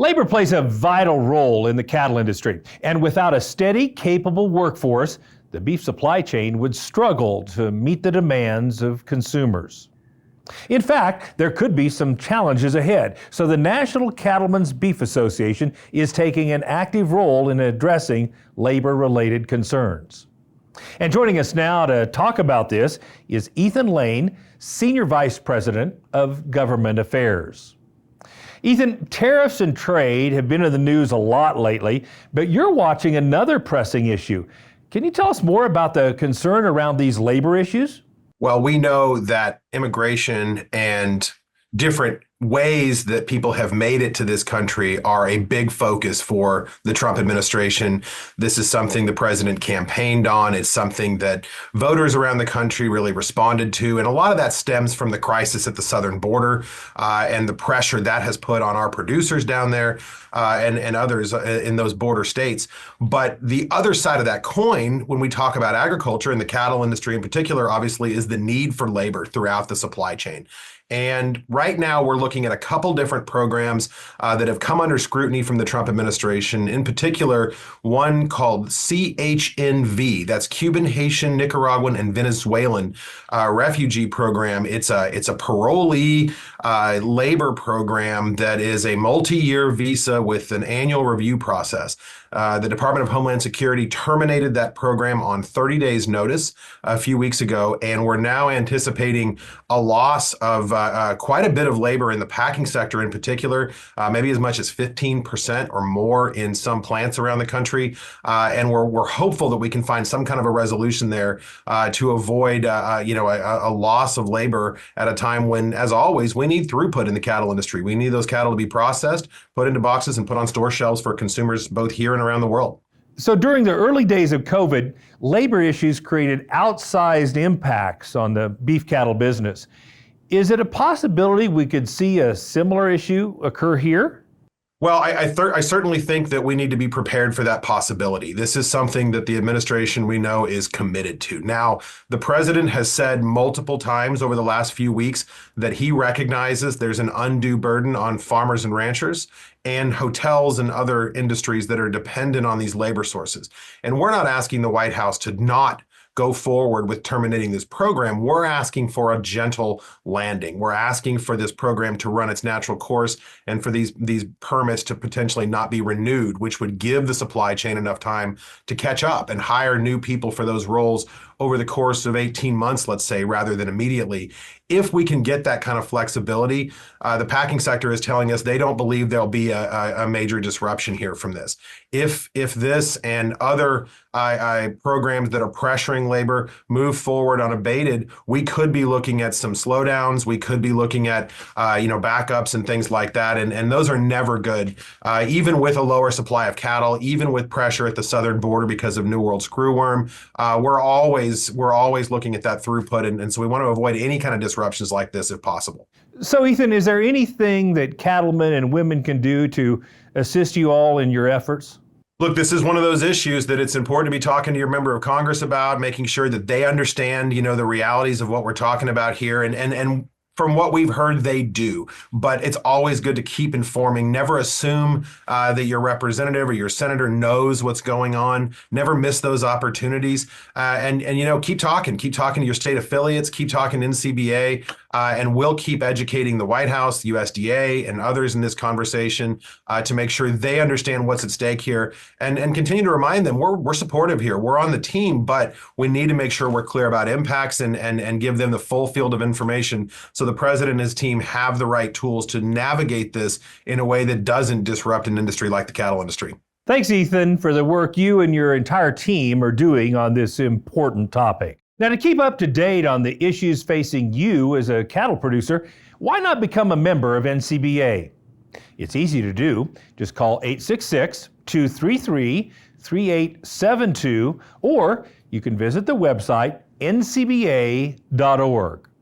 Labor plays a vital role in the cattle industry, and without a steady, capable workforce, the beef supply chain would struggle to meet the demands of consumers. In fact, there could be some challenges ahead, so the National Cattlemen's Beef Association is taking an active role in addressing labor-related concerns. And joining us now to talk about this is Ethan Lane, Senior Vice President of Government Affairs. Ethan, tariffs and trade have been in the news a lot lately, but you're watching another pressing issue. Can you tell us more about the concern around these labor issues? Well, we know that immigration and different ways that people have made it to this country are a big focus for the Trump administration. This is something the president campaigned on. It's something that voters around the country really responded to. And a lot of that stems from the crisis at the southern border and the pressure that has put on our producers down there and others in those border states. But the other side of that coin, when we talk about agriculture and the cattle industry in particular, obviously, is the need for labor throughout the supply chain. And right now, we're looking at a couple different programs that have come under scrutiny from the Trump administration. In particular, one called CHNV, that's Cuban, Haitian, Nicaraguan, and Venezuelan refugee program. It's a parolee labor program that is a multi-year visa with an annual review process. The Department of Homeland Security terminated that program on 30 days notice a few weeks ago, and we're now anticipating a loss of quite a bit of labor in the packing sector in particular, maybe as much as 15% or more in some plants around the country. And we're hopeful that we can find some kind of a resolution there to avoid a loss of labor at a time when, as always, we need throughput in the cattle industry. We need those cattle to be processed, put into boxes, and put on store shelves for consumers both here and around the world. So during the early days of COVID, labor issues created outsized impacts on the beef cattle business. Is it a possibility we could see a similar issue occur here? Well, I certainly think that we need to be prepared for that possibility. This is something that the administration we know is committed to. Now, the president has said multiple times over the last few weeks that he recognizes there's an undue burden on farmers and ranchers and hotels and other industries that are dependent on these labor sources. And we're not asking the White House to not go forward with terminating this program. We're asking for a gentle landing. We're asking for this program to run its natural course and for these permits to potentially not be renewed, which would give the supply chain enough time to catch up and hire new people for those roles over the course of 18 months, let's say, rather than immediately. If we can get that kind of flexibility, the packing sector is telling us they don't believe there'll be a major disruption here from this. If this and other programs that are pressuring labor move forward unabated, we could be looking at some slowdowns. We could be looking at backups and things like that, and those are never good. Even with a lower supply of cattle, even with pressure at the southern border because of New World screwworm, we're always looking at that throughput, and so we want to avoid any kind of disruptions like this if possible. So Ethan, is there anything that cattlemen and women can do to assist you all in your efforts? Look, this is one of those issues that it's important to be talking to your member of Congress about, making sure that they understand, the realities of what we're talking about here. And from what we've heard, they do. But it's always good to keep informing. Never assume that your representative or your senator knows what's going on. Never miss those opportunities. And keep talking. Keep talking to your state affiliates. Keep talking to NCBA. And we'll keep educating the White House, the USDA, and others in this conversation to make sure they understand what's at stake here and continue to remind them we're supportive here. We're on the team, but we need to make sure we're clear about impacts and give them the full field of information so the president and his team have the right tools to navigate this in a way that doesn't disrupt an industry like the cattle industry. Thanks, Ethan, for the work you and your entire team are doing on this important topic. Now, to keep up to date on the issues facing you as a cattle producer, why not become a member of NCBA? It's easy to do. Just call 866-233-3872, or you can visit the website ncba.org.